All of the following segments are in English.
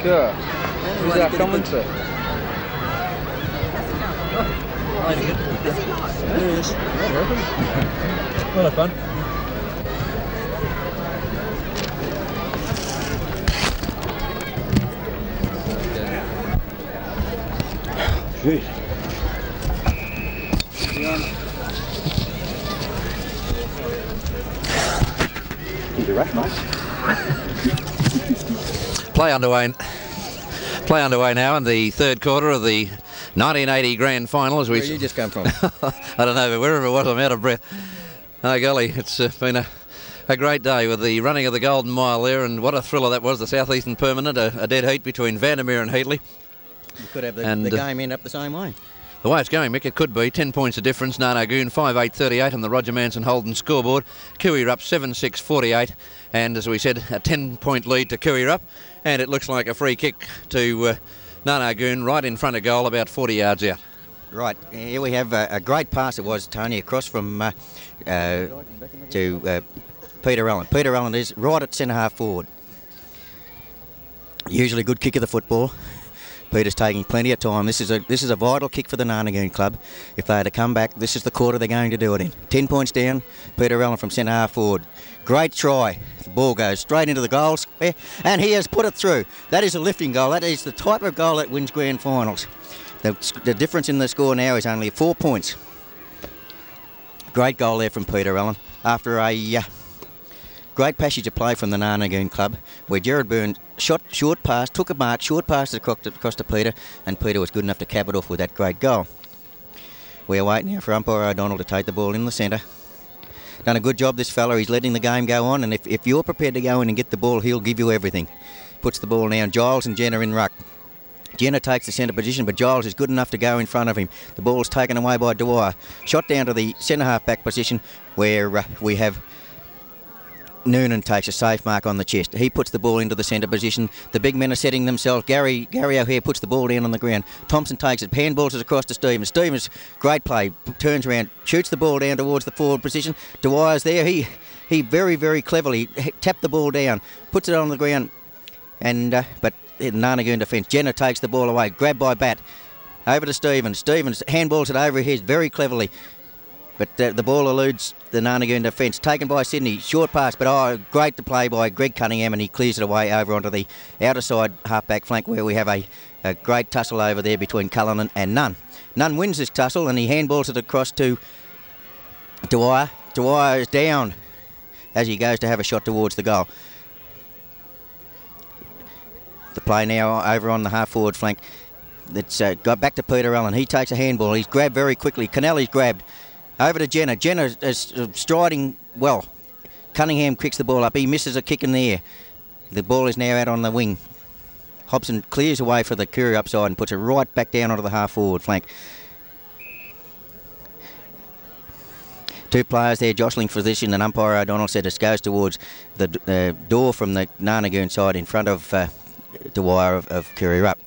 Sure. Who's our commentator? Yes. Well, have fun. Jeez. Keep it right, mate. Play underway now in the third quarter of the 1980 Grand Final. As we Where you just come from? I don't know, but wherever it was, I'm out of breath. Oh golly, it's been a great day with the running of the Golden Mile there, and what a thriller that was, the Southeastern Permanent, a dead heat between Vandermeer and Heatley. You could have the game end up the same way. The way it's going, Mick, it could be 10 points of difference. Nar Nar Goon 5-8-38 on the Roger Manson Holden scoreboard. Koo Wee Rup 7-6-48, and as we said, a 10-point lead to Koo Wee Rup, and it looks like a free kick to Nar Nar Goon right in front of goal, about 40 yards out. Right, here we have a great pass it was, Tony, across from to Peter Allen. Peter Allen is right at centre half forward. Usually a good kick of the football. Peter's taking plenty of time. This is a vital kick for the Nar Nar Goon club. If they are to come back, this is the quarter they're going to do it in. 10 points down, Peter Allen from centre half forward. Great try. The ball goes straight into the goal square, and he has put it through. That is a lifting goal. That is the type of goal that wins grand finals. The difference in the score now is only 4 points. Great goal there from Peter Allen after a great passage of play from the Nar Nar Goon club, where Gerard Byrne shot short pass, took a mark, short pass across to Peter, and Peter was good enough to cap it off with that great goal. We are waiting now for umpire O'Donnell to take the ball in the centre. Done a good job, this fella. He's letting the game go on, and if you're prepared to go in and get the ball, he'll give you everything. Puts the ball down. Giles and Jenner in ruck. Jenner takes the centre position, but Giles is good enough to go in front of him. The ball's taken away by Dwyer. Shot down to the centre half-back position, where we have Noonan takes a safe mark on the chest. He puts the ball into the centre position. The big men are setting themselves. Gary O'Hare puts the ball down on the ground. Thompson takes it, handballs it across to Stevens. Stevens, great play, turns around, shoots the ball down towards the forward position. Dwyer's there. He very, very cleverly tapped the ball down, puts it on the ground, and but in Nar Nar Goon defence, Jenner takes the ball away, grabbed by Bat. Over to Stevens. Stevens handballs it over his very cleverly. But the ball eludes the Nar Nar Goon defence. Taken by Sydney. Short pass, but great to play by Greg Cunningham, and he clears it away over onto the outer side half-back flank, where we have a great tussle over there between Cullinan and Nunn. Nunn wins this tussle, and he handballs it across to Dwyer. Dwyer is down as he goes to have a shot towards the goal. The play now over on the half-forward flank. It's got back to Peter Allen. He takes a handball. He's grabbed very quickly. Kennelly's grabbed. Over to Jenner. Jenner is striding well. Cunningham kicks the ball up. He misses a kick in the air. The ball is now out on the wing. Hobson clears away for the Koo Wee Rup side and puts it right back down onto the half-forward flank. Two players there jostling for position, and umpire O'Donnell said it goes towards the door from the Nar Nar Goon side in front of Dwyer of Koo Wee Rup.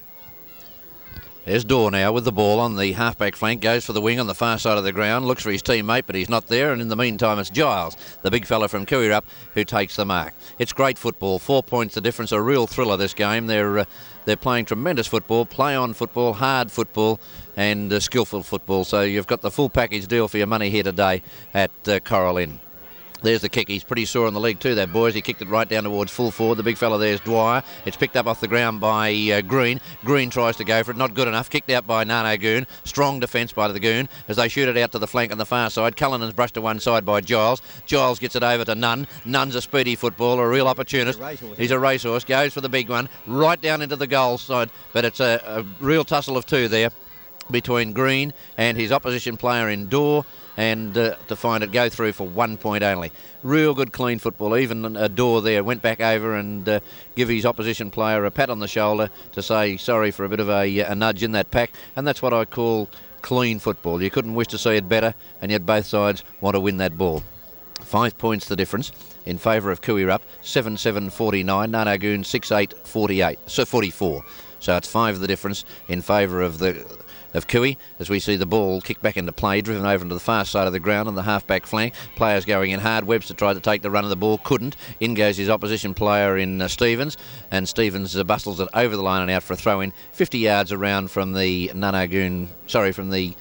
There's Dorr now with the ball on the half-back flank, goes for the wing on the far side of the ground, looks for his teammate, but he's not there, and in the meantime it's Giles, the big fella from Koo Wee Rup, who takes the mark. It's great football, 4 points the difference, a real thriller this game. They're playing tremendous football, play-on football, hard football, and skillful football, so you've got the full package deal for your money here today at Coral Inn. There's the kick. He's pretty sore in the league too, that boys. He kicked it right down towards full forward. The big fella there's Dwyer. It's picked up off the ground by Green. Green tries to go for it. Not good enough. Kicked out by Nar Nar Goon. Strong defence by the Goon as they shoot it out to the flank on the far side. Cullinan's brushed to one side by Giles. Giles gets it over to Nunn. Nunn's a speedy footballer, a real opportunist. He's a racehorse. Goes for the big one. Right down into the goal side. But it's a real tussle of two there between Green and his opposition player in Dorr, and to find it go through for 1 point only. Real good clean football. Even a Dorr there went back over and give his opposition player a pat on the shoulder to say sorry for a bit of a nudge in that pack, and that's what I call clean football. You couldn't wish to see it better, and yet both sides want to win that ball. 5 points the difference in favour of Koo Wee Rup, 7-7-49, Nar Nar Goon 6-8-44. So it's 5 the difference in favour of the of Koo Wee, as we see the ball kicked back into play, driven over to the far side of the ground on the half-back flank. Players going in hard. Webster tried to take the run of the ball, couldn't. In goes his opposition player in Stevens, and Stevens bustles it over the line and out for a throw-in 50 yards around from the Nar Nar Goon, from the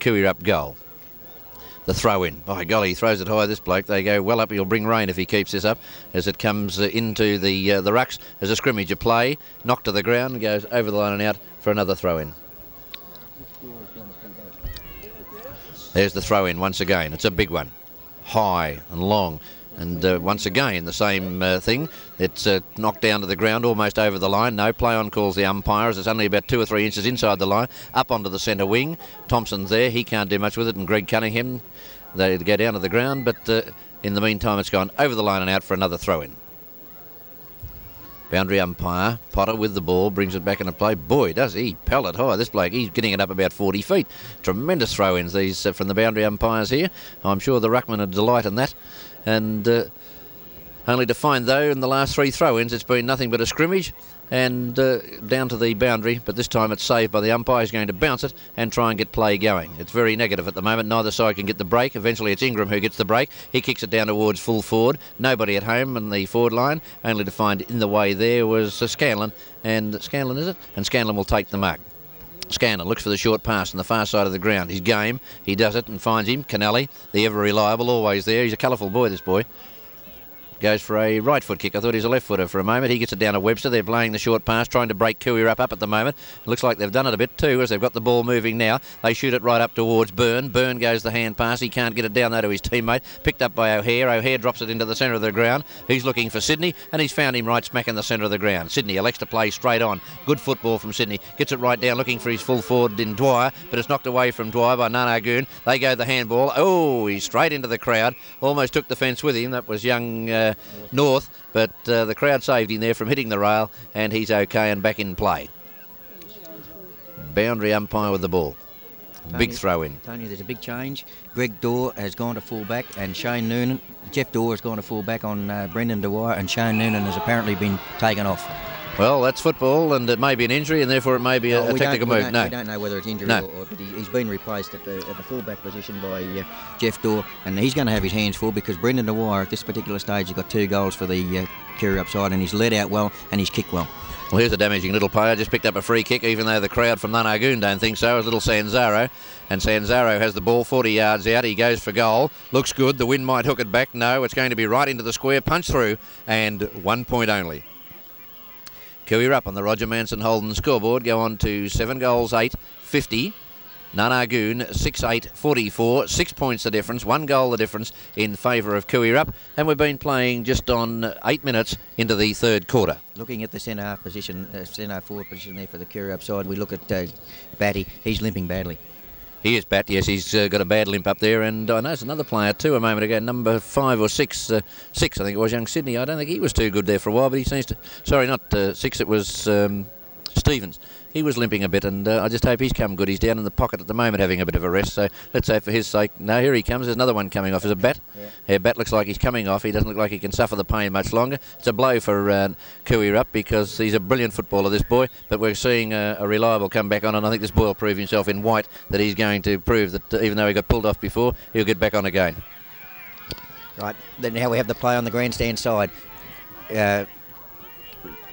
Koo Wee Rup goal. The throw-in. By golly, he throws it high, this bloke. They go well up. He'll bring rain if he keeps this up as it comes into the rucks as a scrimmage of play. Knocked to the ground and goes over the line and out for another throw-in. There's the throw-in once again. It's a big one. High and long. And once again, the same thing. It's knocked down to the ground, almost over the line. No play on, calls the umpire, as it's only about 2 or 3 inches inside the line. Up onto the centre wing. Thompson's there. He can't do much with it. And Greg Cunningham, they go down to the ground. But in the meantime, it's gone over the line and out for another throw-in. Boundary umpire, Potter with the ball, brings it back into play. Boy, does he pelt it high. This bloke, he's getting it up about 40 feet. Tremendous throw-ins, these from the boundary umpires here. I'm sure the ruckman would delight in that. And only to find, though, in the last 3 throw-ins, it's been nothing but a scrimmage and down to the boundary. But this time it's saved by the umpire. He's going to bounce it and try and get play going. It's very negative at the moment. Neither side can get the break. Eventually it's Ingram who gets the break. He kicks it down towards full forward. Nobody at home in the forward line. Only to find in the way there was Scanlon. And Scanlon, is it? And Scanlon will take the mark. Scanlon looks for the short pass on the far side of the ground. His game, he does it and finds him. Canelli, the ever reliable, always there. He's a colourful boy, this boy. Goes for a right foot kick. I thought he was a left footer for a moment. He gets it down to Webster. They're playing the short pass, trying to break Koo Wee Rup up at the moment. It looks like they've done it a bit too, as they've got the ball moving now. They shoot it right up towards Byrne. Byrne goes the hand pass. He can't get it down there to his teammate. Picked up by O'Hare. O'Hare drops it into the centre of the ground. He's looking for Sydney, and he's found him right smack in the centre of the ground. Sydney elects to play straight on. Good football from Sydney. Gets it right down, looking for his full forward in Dwyer, but it's knocked away from Dwyer by Nar Nar Goon. They go the handball. Oh, he's straight into the crowd. Almost took the fence with him. That was young North. But the crowd saved him there from hitting the rail, and he's okay and back in play. Boundary umpire with the ball. Big throw in. Tony, there's a big change. Greg Dorr has gone to full back, and Shane Noonan, Jeff Dorr has gone to full back on Brendan Dwyer, and Shane Noonan has apparently been taken off. Well, that's football, and it may be an injury, and therefore it may be a technical move. We don't know whether it's injury or but he's been replaced at the full-back position by Jeff Dorr, and he's going to have his hands full because Brendan Dwyer at this particular stage has got 2 goals for the Koo Wee Rup side, and he's led out well and he's kicked well. Well, here's a damaging little player, just picked up a free kick, even though the crowd from Nar Nar Goon don't think so. It's little Sanzaro, and Sanzaro has the ball 40 yards out. He goes for goal. Looks good. The wind might hook it back. No, it's going to be right into the square, punch through, and 1 point only. Koo Wee Rup on the Roger Manson Holden scoreboard go on to 7 goals, 8, 50. Nar Nar Goon 6-8, 44. 6 points the difference, 1 goal the difference in favour of Koo Wee Rup, and we've been playing just on 8 minutes into the 3rd quarter. Looking at the centre half position, centre forward position there for the Koo Wee Rup side, we look at Batty. He's limping badly. He is Bat, yes, he's got a bad limp up there, and I know there's another player too a moment ago, number 5 or 6, 6 I think it was, young Sydney. I don't think he was too good there for a while, but he seems to, sorry, not 6, it was Stevens. He was limping a bit, and I just hope he's come good. He's down in the pocket at the moment having a bit of a rest, so let's hope for his sake. No, here he comes. There's another one coming off. Is it Bat? Yeah, Bat looks like he's coming off. He doesn't look like he can suffer the pain much longer. It's a blow for Koo Wee Rup because he's a brilliant footballer, this boy, but we're seeing a reliable comeback on, and I think this boy will prove himself in white that he's going to prove that even though he got pulled off before, he'll get back on again. Right, then now we have the play on the grandstand side.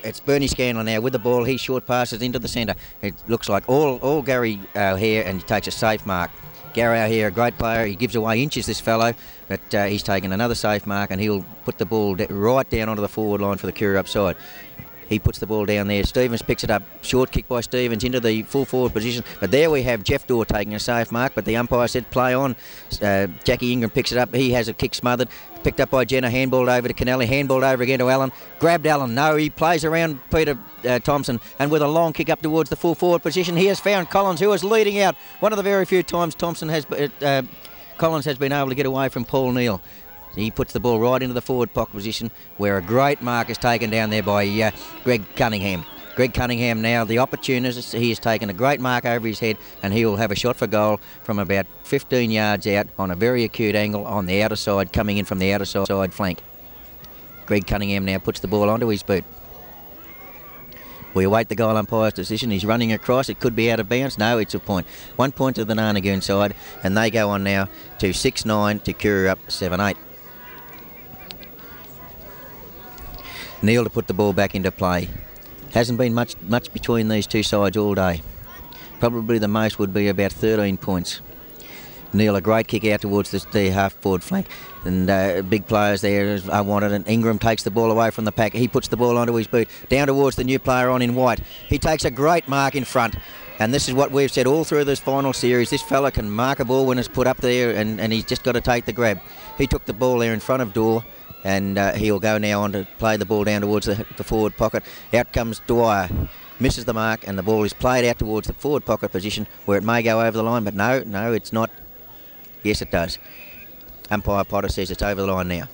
It's Bernie Scanlon now with the ball. He short passes into the centre. It looks like all Gary O'Hare, and he takes a safe mark. Gary O'Hare, a great player. He gives away inches, this fellow, but he's taken another safe mark, and he'll put the ball right down onto the forward line for the Koo Wee Rup side. He puts the ball down there. Stevens picks it up. Short kick by Stevens into the full forward position. But there we have Jeff Dorr taking a safe mark, but the umpire said play on. Jackie Ingram picks it up. He has a kick smothered. Picked up by Jenner. Handballed over to Canelli. Handballed over again to Allen. Grabbed Allen. No, he plays around Peter Thompson, and with a long kick up towards the full forward position, he has found Collins, who is leading out. One of the very few times Collins has been able to get away from Paul Neal. He puts the ball right into the forward pocket position, where a great mark is taken down there by Greg Cunningham. Greg Cunningham now, the opportunist, he has taken a great mark over his head, and he will have a shot for goal from about 15 yards out on a very acute angle on the outer side, coming in from the outer side flank. Greg Cunningham now puts the ball onto his boot. We await the goal umpire's decision. He's running across. It could be out of bounds. No, it's a point. 1 point to the Nar Nar Goon side, and they go on now to 6-9 to Koo Wee Rup 7-8. Neil to put the ball back into play. Hasn't been much between these two sides all day. Probably the most would be about 13 points. Neil, a great kick out towards the half-forward flank. And big players there are wanted. And Ingram takes the ball away from the pack. He puts the ball onto his boot. Down towards the new player on in white. He takes a great mark in front. And this is what we've said all through this final series. This fella can mark a ball when it's put up there, and he's just got to take the grab. He took the ball there in front of Dorr. And he'll go now on to play the ball down towards the forward pocket. Out comes Dwyer. Misses the mark, and the ball is played out towards the forward pocket position where it may go over the line, but no, it's not. Yes, it does. Umpire Potter says it's over the line now.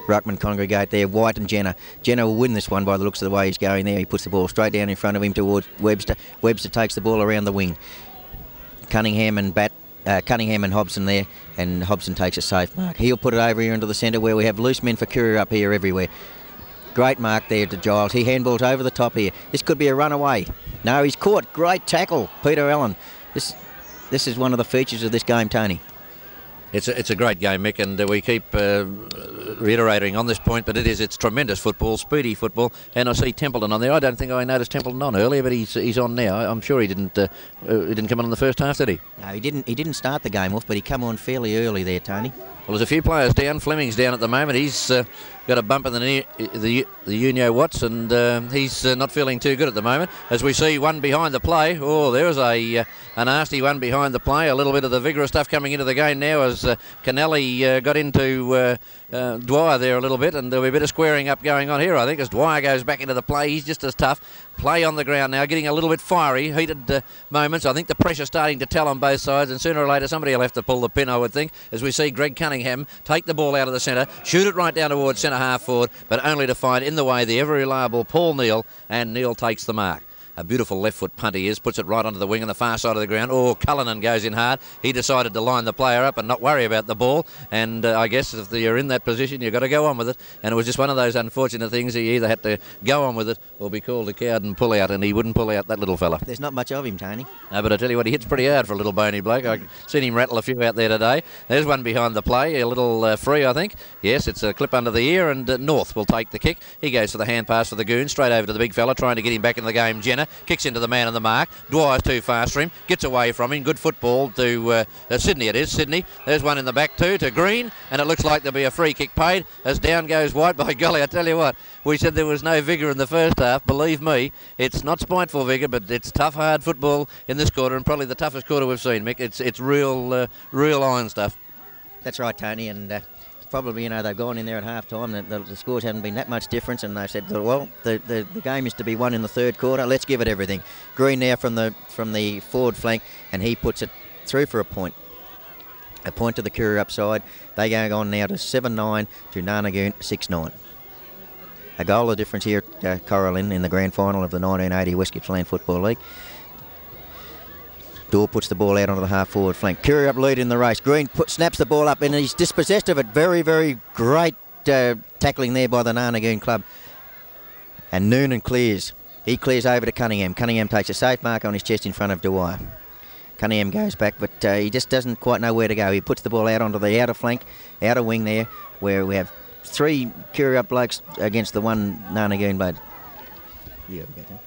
Ruckman congregate there, White and Jenner. Jenner will win this one by the looks of the way he's going there. He puts the ball straight down in front of him towards Webster. Webster takes the ball around the wing. Cunningham and Hobson there, and Hobson takes a safe mark. He'll put it over here into the centre where we have loose men for Koo Wee Rup here everywhere. Great mark there to Giles. He handballs over the top here. This could be a runaway. No, he's caught. Great tackle, Peter Allen. This is one of the features of this game, Tony. It's a great game, Mick, and we keep reiterating on this point, but it's tremendous football, speedy football, and I see Templeton on there. I don't think I noticed Templeton on earlier, but he's on now. I'm sure he didn't come on in the first half, did he? No, he didn't start the game off, but he come on fairly early there, Tony. Well, there's a few players down. Fleming's down at the moment. He's got a bump in the Unio Watts, and he's not feeling too good at the moment. As we see one behind the play. Oh, there's a nasty one behind the play. A little bit of the vigorous stuff coming into the game now as Canelli got into Dwyer there a little bit, and there'll be a bit of squaring up going on here, I think, as Dwyer goes back into the play. He's just as tough. Play on the ground now, getting a little bit fiery, heated moments. I think the pressure's starting to tell on both sides, and sooner or later somebody will have to pull the pin, I would think, as we see Greg Cunningham take the ball out of the centre, shoot it right down towards centre half forward, but only to find in the way the ever reliable Paul Neal, and Neal takes the mark. A beautiful left foot punt he is, puts it right onto the wing on the far side of the ground. Oh, Cullinan goes in hard. He decided to line the player up and not worry about the ball, and I guess if you're in that position you've got to go on with it, and it was just one of those unfortunate things. He either had to go on with it or be called a coward and pull out, and he wouldn't pull out, that little fella. There's not much of him, Tony. No, but I tell you what, he hits pretty hard for a little bony bloke. I've seen him rattle a few out there today. There's one behind the play, a little free, I think. Yes, it's a clip under the ear, and North will take the kick. He goes for the hand pass for the Goon, straight over to the big fella, trying to get him back in the game. Jenner kicks into the man on the mark. Dwyer's too fast for him, gets away from him. Good football to Sydney. It is Sydney. There's one in the back too to Green, and it looks like there'll be a free kick paid as down goes White. By golly, I tell you what, we said there was no vigour in the first half. Believe me, it's not spiteful vigour, but it's tough, hard football in this quarter, and probably the toughest quarter we've seen, Mick. It's real iron stuff. That's right, Tony, and probably, they've gone in there at half-time. The scores haven't been that much difference, and they've said, well, the game is to be won in the third quarter. Let's give it everything. Green now from the forward flank, and he puts it through for a point. A point to the Koo Wee Rup side. They go on now to 7-9 to Nar Nar Goon 6-9. A goal of difference here at Coralin in the grand final of the 1980 West Gippsland Football League. Dorr puts the ball out onto the half-forward flank. Koo Wee Rup lead in the race. Green snaps the ball up, and he's dispossessed of it. Very, very great tackling there by the Nar Nar Goon club. And Noonan clears. He clears over to Cunningham. Cunningham takes a safe mark on his chest in front of Dwyer. Cunningham goes back, but he just doesn't quite know where to go. He puts the ball out onto the outer flank, outer wing there, where we have three Koo Wee Rup blokes against the one Nar Nar Goon bloke. Yeah, we go, Tim.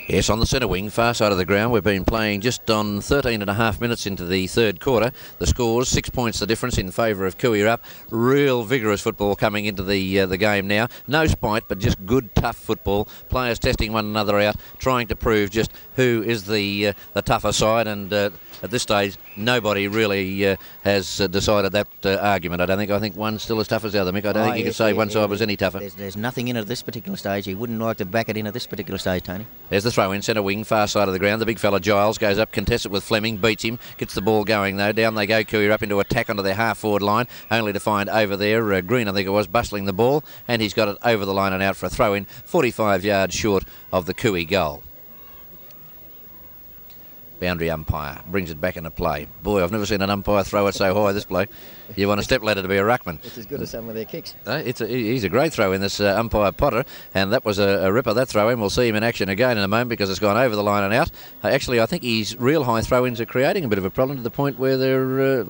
Yes, on the centre wing, far side of the ground, we've been playing just on 13 and a half minutes into the third quarter. The scores, 6 points the difference in favour of Koo Wee Rup. Real vigorous football coming into the game now. No spite, but just good, tough football. Players testing one another out, trying to prove just who is the tougher side, and at this stage, nobody really has decided that argument. I think one's still as tough as the other, Mick. I don't think you can say one side was any tougher. There's nothing in it at this particular stage. You wouldn't like to back it in at this particular stage, Tony. There's the throw in, centre wing, far side of the ground. The big fella Giles goes up, contests it with Fleming, beats him, gets the ball going though. Down they go, Koo Wee Rup into attack onto their half-forward line, only to find over there Green, I think it was, bustling the ball, and he's got it over the line and out for a throw-in, 45 yards short of the Koo Wee goal. Boundary umpire brings it back into play. Boy, I've never seen an umpire throw it so high, this bloke. You want a stepladder to be a ruckman. It's as good as some of their kicks. He's a great throw in, this umpire Potter, and that was a ripper, that throw in. We'll see him in action again in a moment because it's gone over the line and out. Actually, I think his real high throw-ins are creating a bit of a problem to the point where they're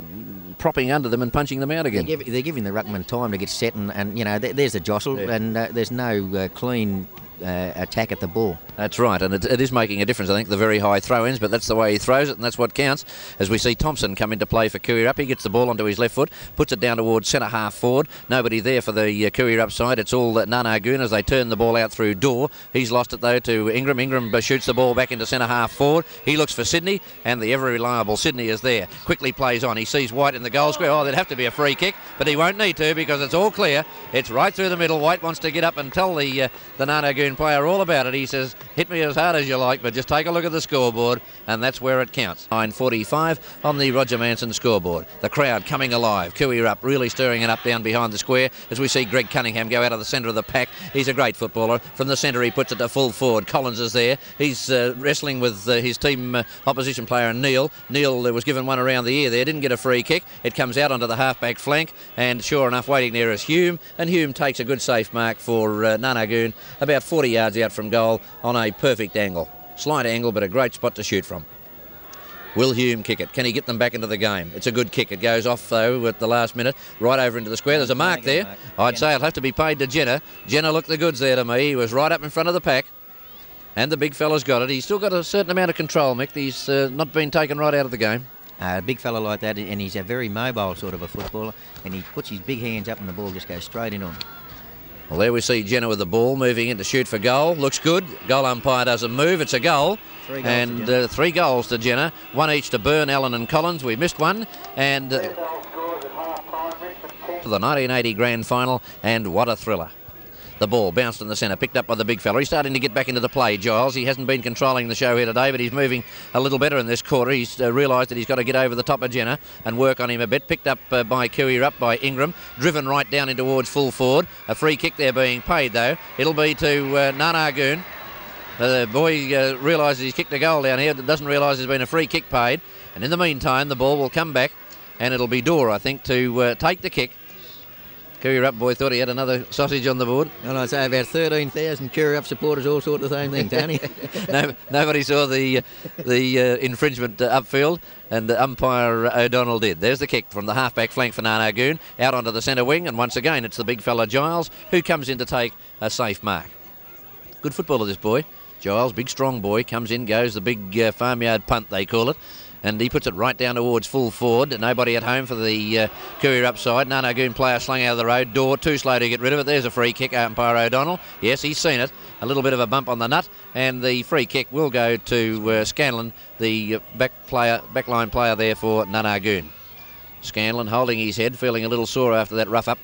propping under them and punching them out again. They're giving the ruckman time to get set, and you know, there's a jostle, and there's no clean attack at the ball. That's right, and it is making a difference, I think, the very high throw-ins, but that's the way he throws it, and that's what counts. As we see Thompson come into play for Koo Wee Rup, he gets the ball onto his left foot, puts it down towards centre half forward. Nobody there for the Koo Wee Rup side. It's all Nar Nar Goon as they turn the ball out through Dorr. He's lost it though to Ingram. Ingram shoots the ball back into centre half forward. He looks for Sydney, and the ever reliable Sydney is there. Quickly plays on. He sees White in the goal square. Oh, there'd have to be a free kick, but he won't need to because it's all clear. It's right through the middle. White wants to get up and tell the Nar Nar Goon player all about it. He says, hit me as hard as you like, but just take a look at the scoreboard, and that's where it counts. 9:45 on the Roger Manson scoreboard. The crowd coming alive. Koo Wee Rup really stirring it up down behind the square as we see Greg Cunningham go out of the centre of the pack. He's a great footballer. From the centre he puts it to full forward. Collins is there. He's wrestling with his team opposition player Neil. Neil was given one around the ear there. Didn't get a free kick. It comes out onto the half-back flank, and sure enough waiting there is Hume, and Hume takes a good safe mark for Nar Nar Goon about 40 yards out from goal on a perfect angle. Slight angle, but a great spot to shoot from. Will Hume kick it? Can he get them back into the game? It's a good kick. It goes off, though, at the last minute, right over into the square. There's a mark there. I'd say it'll have to be paid to Jenner. Jenner looked the goods there to me. He was right up in front of the pack, and the big fella's got it. He's still got a certain amount of control, Mick. He's not been taken right out of the game. A big fella like that, and he's a very mobile sort of a footballer, and he puts his big hands up and the ball just goes straight in on him. Well, there we see Jenner with the ball moving in to shoot for goal. Looks good. Goal umpire doesn't move. It's a goal. 3 goals and to 3 goals to Jenner. 1 each to Byrne, Allen and Collins. We missed one. And for the 1980 grand final. And what a thriller. The ball bounced in the centre, picked up by the big fella. He's starting to get back into the play, Giles. He hasn't been controlling the show here today, but he's moving a little better in this quarter. He's realised that he's got to get over the top of Jenner and work on him a bit. Picked up by Koo Wee Rup, by Ingram. Driven right down in towards full forward. A free kick there being paid, though. It'll be to Nar Nar Goon. The boy realises he's kicked a goal down here. Doesn't realise there's been a free kick paid. And in the meantime, the ball will come back, and it'll be Dorr, I think, to take the kick. Koo Wee Rup boy thought he had another sausage on the board. And I'd say about 13,000 Koo Wee Rup supporters all sort of the same thing, Tony. Nobody saw the infringement upfield, and umpire O'Donnell did. There's the kick from the half-back flank for Nar Nar Goon, out onto the centre wing, and once again it's the big fella Giles who comes in to take a safe mark. Good footballer, this boy. Giles, big strong boy, comes in, goes the big farmyard punt, they call it. And he puts it right down towards full forward. Nobody at home for the Koo Wee Rup side. Nar Nar Goon player slung out of the road. Dorr too slow to get rid of it. There's a free kick, umpire O'Donnell. Yes, he's seen it. A little bit of a bump on the nut. And the free kick will go to Scanlon, the backline player there for Nar Nar Goon. Scanlon holding his head, feeling a little sore after that rough up.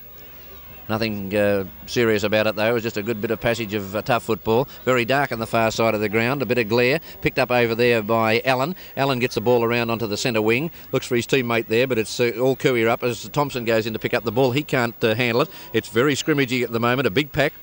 Nothing serious about it, though. It was just a good bit of passage of tough football. Very dark on the far side of the ground. A bit of glare. Picked up over there by Allen. Allen gets the ball around onto the centre wing. Looks for his teammate there, but it's all Koo Wee Rup as Thompson goes in to pick up the ball. He can't handle it. It's very scrimmagey at the moment. A big pack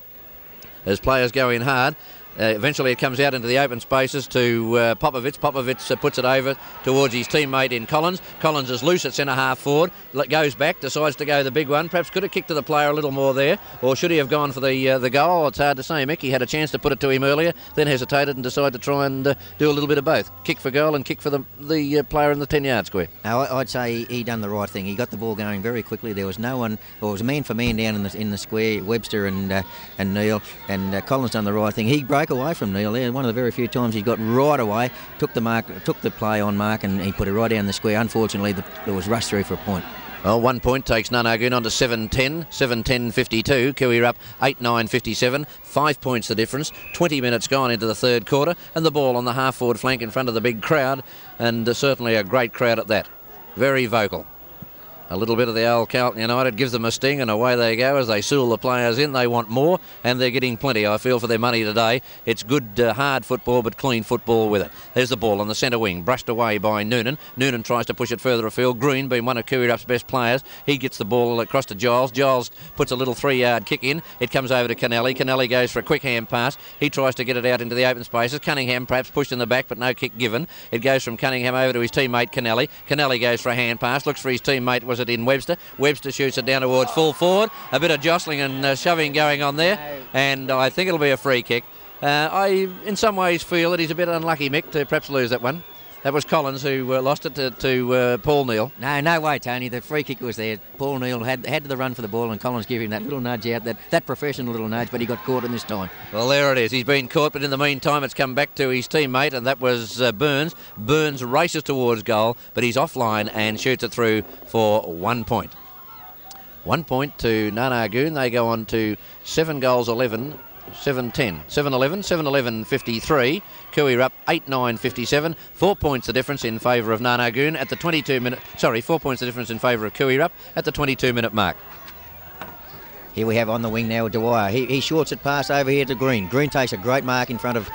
as players go in hard. Eventually it comes out into the open spaces to Popovich. Popovich puts it over towards his teammate in Collins. Collins is loose at centre half forward. Goes back, decides to go the big one. Perhaps could have kicked to the player a little more there, or should he have gone for the goal? It's hard to say, Mick. He had a chance to put it to him earlier, then hesitated and decided to try and do a little bit of both. Kick for goal and kick for the player in the 10-yard square. I'd say he done the right thing. He got the ball going very quickly. There was no one, or it was man for man down in the square, Webster and Neil, and Collins done the right thing. He broke away from Neil there. One of the very few times he got right away, took the play on mark, and he put it right down the square. Unfortunately, there was rush through for a point. Well, 1 point takes Nar Nar Goon on to 7-10, 7-10-52. Koo Wee Rup 8-9-57. 5 points the difference. 20 minutes gone into the third quarter, and the ball on the half-forward flank in front of the big crowd, and certainly a great crowd at that. Very vocal. A little bit of the old Carlton United gives them a sting, and away they go as they seal the players in. They want more, and they're getting plenty, I feel, for their money today. It's good, hard football, but clean football with it. There's the ball on the centre wing, brushed away by Noonan. Noonan tries to push it further afield. Green, being one of Koo Wee Rup's best players, he gets the ball across to Giles. Giles puts a little 3-yard kick in. It comes over to Kennelly. Kennelly goes for a quick hand pass. He tries to get it out into the open spaces. Cunningham perhaps pushed in the back, but no kick given. It goes from Cunningham over to his teammate Kennelly. Kennelly goes for a hand pass, looks for his teammate, was it in Webster? Webster shoots it down towards full forward. A bit of jostling and shoving going on there, and I think it'll be a free kick. I, in some ways, feel that he's a bit unlucky, Mick, to perhaps lose that one. That was Collins who lost it to Paul Neal. No way, Tony. The free kick was there. Paul Neal had the run for the ball, and Collins gave him that little nudge out, that professional little nudge, but he got caught in this time. Well, there it is. He's been caught, but in the meantime, it's come back to his teammate, and that was Burns. Burns races towards goal, but he's offline and shoots it through for 1 point. 1 point to Nar Nar Goon. They go on to 7 goals, 11. 7-10, 7-11, 7-11, 53. Koo Wee Rup 8-9, 57. 4 points the difference in favour of Nar Nar Goon at the 22-minute. 4 points the difference in favour of Koo Wee Rup at the 22-minute mark. Here we have on the wing now Dwyer. He shorts it past over here to Green. Green takes a great mark in front of.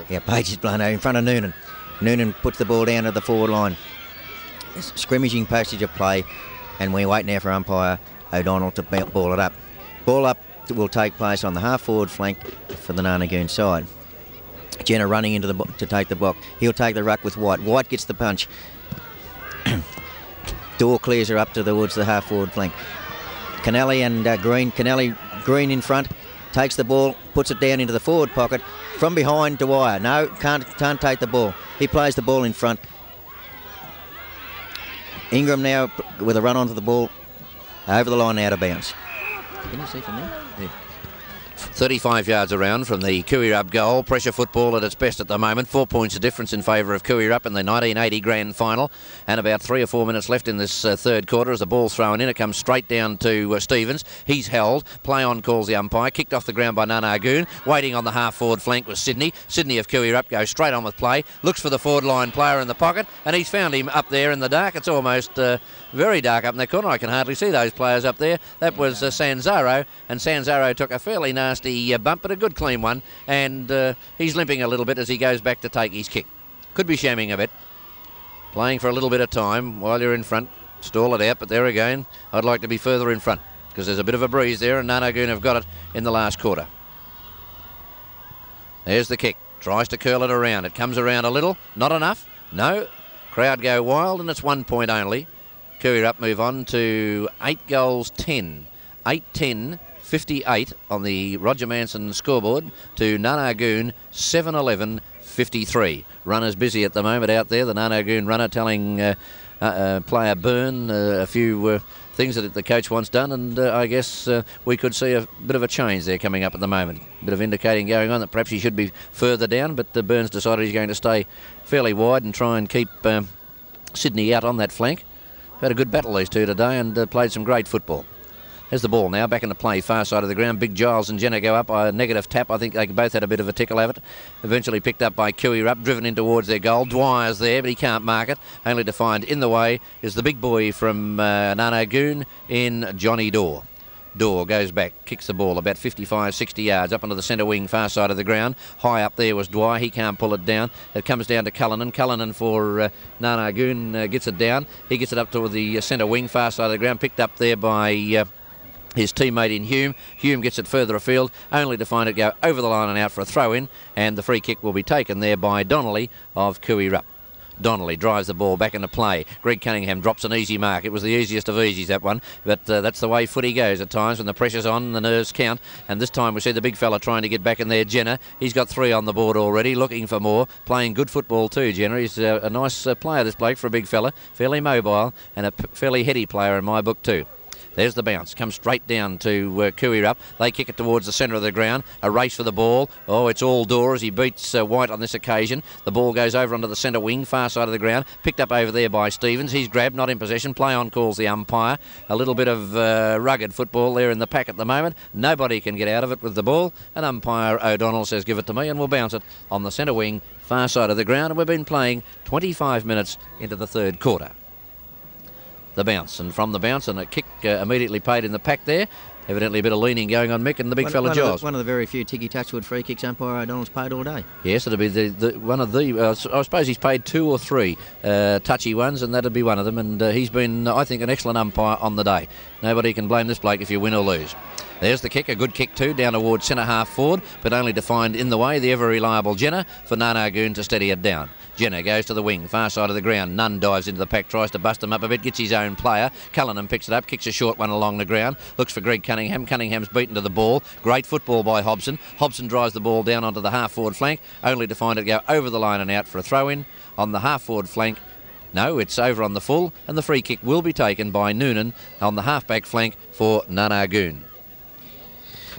Yeah, Page is blown over in front of Noonan. Noonan puts the ball down to the forward line. It's scrimmaging passage of play, and we wait now for umpire O'Donnell to ball it up. Ball up will take place on the half-forward flank for the Nar Nar Goon side. Jenner running into to take the block. He'll take the ruck with White. White gets the punch. Door clears her up towards the half-forward flank. Kennelly and Green. Green in front. Takes the ball, puts it down into the forward pocket. From behind, Dwyer. No, can't take the ball. He plays the ball in front. Ingram now with a run onto the ball. Over the line, out of bounds. Can you see from there? Yeah. 35 yards around from the Koo Wee Rup goal. Pressure football at its best at the moment. 4 points of difference in favour of Koo Wee Rup in the 1980 grand final. And about 3 or 4 minutes left in this third quarter as the ball's thrown in. It comes straight down to Stevens. He's held. Play on calls the umpire. Kicked off the ground by Nar Nar Goon. Waiting on the half-forward flank was Sydney. Sydney of Koo Wee Rup goes straight on with play. Looks for the forward line player in the pocket. And he's found him up there in the dark. It's almost very dark up in that corner. I can hardly see those players up there. That was Sanzaro. And Sanzaro took a fairly nasty bump, but a good clean one, and he's limping a little bit as he goes back to take his kick. Could be shaming a bit. Playing for a little bit of time while you're in front. Stall it out, but there again, I'd like to be further in front because there's a bit of a breeze there, and Nar Nar Goon have got it in the last quarter. There's the kick. Tries to curl it around. It comes around a little. Not enough. No. Crowd go wild, and it's 1 point only. Koo Wee Rup move on to 8 goals, 10. 8-10. 58 on the Roger Manson scoreboard to Nar Nar Goon 7-11 53. Runners busy at the moment out there. The Nar Nar Goon runner telling player Byrne a few things that the coach wants done, and I guess we could see a bit of a change there coming up at the moment. A bit of indicating going on that perhaps he should be further down, but Burns decided he's going to stay fairly wide and try and keep Sydney out on that flank. Had a good battle these two today and played some great football. There's the ball now, back into play, far side of the ground. Big Giles and Jenner go up by a negative tap. I think they both had a bit of a tickle of it. Eventually picked up by Koo Wee Rup, driven in towards their goal. Dwyer's there, but he can't mark it. Only to find in the way is the big boy from Nar Nar Goon in Johnny Dorr. Dorr goes back, kicks the ball about 55, 60 yards up onto the centre wing, far side of the ground. High up there was Dwyer. He can't pull it down. It comes down to Cullinan. Cullinan for Nar Nar Goon gets it down. He gets it up to the centre wing, far side of the ground, picked up there by his teammate in Hume. Hume gets it further afield, only to find it go over the line and out for a throw-in, and the free kick will be taken there by Donnelly of Koo Wee Rup. Donnelly drives the ball back into play. Greg Cunningham drops an easy mark. It was the easiest of easies, that one, but that's the way footy goes at times when the pressure's on, the nerves count, and this time we see the big fella trying to get back in there, Jenner. He's got 3 on the board already, looking for more, playing good football too, Jenner. He's a nice player, this bloke, for a big fella, fairly mobile, and a fairly heady player in my book too. There's the bounce. Comes straight down to Koo Wee Rup. They kick it towards the centre of the ground. A race for the ball. Oh, it's all door as he beats White on this occasion. The ball goes over onto the centre wing, far side of the ground. Picked up over there by Stevens. He's grabbed, not in possession. Play on calls the umpire. A little bit of rugged football there in the pack at the moment. Nobody can get out of it with the ball. And umpire O'Donnell says, give it to me, and we'll bounce it on the centre wing, far side of the ground. And we've been playing 25 minutes into the third quarter. The bounce, and from the bounce, and a kick immediately paid in the pack there. Evidently a bit of leaning going on Mick and the big fella Giles. One of the very few Tiggy Touchwood free kicks umpire O'Donnell's paid all day. Yes, it'll be one of the, I suppose he's paid 2 or 3 touchy ones, and that'd be one of them. And he's been, I think, an excellent umpire on the day. Nobody can blame this bloke if you win or lose. There's the kick, a good kick too, down towards centre half forward, but only to find in the way the ever reliable Jenner for Nar Nar Goon to steady it down. Jenner goes to the wing, far side of the ground. Nunn dives into the pack, tries to bust him up a bit, gets his own player. Cullinan picks it up, kicks a short one along the ground, looks for Greg Cunningham. Cunningham's beaten to the ball. Great football by Hobson. Hobson drives the ball down onto the half forward flank, only to find it go over the line and out for a throw in on the half forward flank. No, it's over on the full, and the free kick will be taken by Noonan on the half back flank for Nar Nar Goon.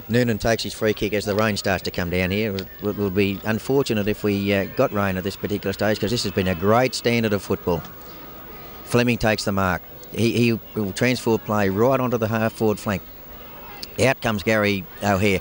Noonan takes his free kick as the rain starts to come down here. It will be unfortunate if we got rain at this particular stage, because this has been a great standard of football. Fleming takes the mark. He will transfer play right onto the half forward flank. Out comes Gary O'Hare,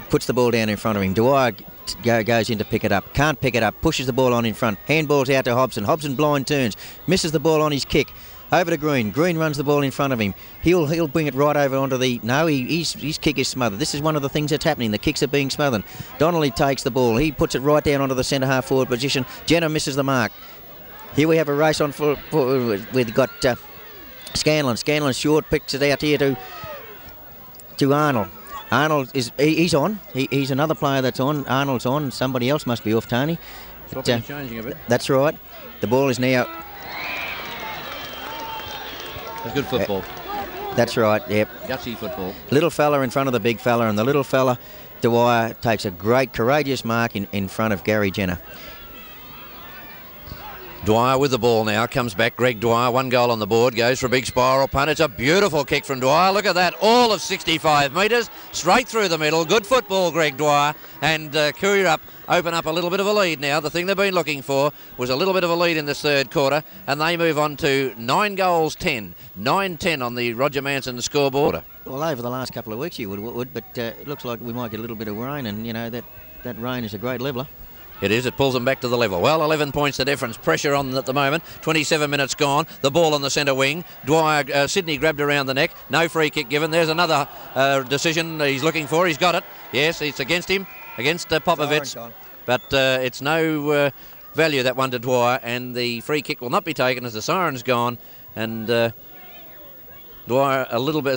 puts the ball down in front of him. Dwyer goes in to pick it up, can't pick it up, pushes the ball on in front. Handballs out to Hobson. Hobson blind turns, misses the ball on his kick. Over to Green. Green runs the ball in front of him. He'll bring it right over onto the... No, his kick is smothered. This is one of the things that's happening. The kicks are being smothered. Donnelly takes the ball. He puts it right down onto the centre half forward position. Jenner misses the mark. Here we have a race on for we've got Scanlon. Scanlon short picks it out here to Arnold. Arnold he's on. He's another player that's on. Arnold's on. Somebody else must be off, Tony. Changing a bit. That's right. The ball is now... That's good football. That's right, yep. Gutsy football. Little fella in front of the big fella, and the little fella, Dwyer, takes a great, courageous mark in front of Gary Jenner. Dwyer with the ball now, comes back. Greg Dwyer, 1 goal on the board, goes for a big spiral punt. It's a beautiful kick from Dwyer. Look at that, all of 65 metres, straight through the middle. Good football, Greg Dwyer. And Koo Wee Rup open up a little bit of a lead now. The thing they've been looking for was a little bit of a lead in this third quarter, and they move on to 9 goals 10. 9-10 on the Roger Manson scoreboard. Well, over the last couple of weeks you would, but it looks like we might get a little bit of rain, and, you know, that rain is a great leveller. It is. It pulls them back to the level. Well, 11 points the difference. Pressure on at the moment. 27 minutes gone. The ball on the centre wing. Dwyer, Sydney grabbed around the neck. No free kick given. There's another decision he's looking for. He's got it. Yes, it's against him, against Popovich. But it's no value, that one, to Dwyer. And the free kick will not be taken as the siren's gone. And Dwyer a little bit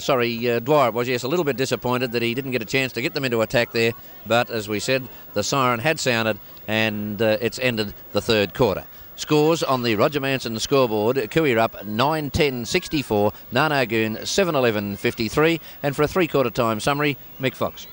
disappointed that he didn't get a chance to get them into attack there. But as we said, the siren had sounded, and it's ended the third quarter. Scores on the Roger Manson scoreboard: Koo Wee Rup 9-10-64, Nar Nar Goon 7-11-53, and for a 3/4 time summary, Mick Fox.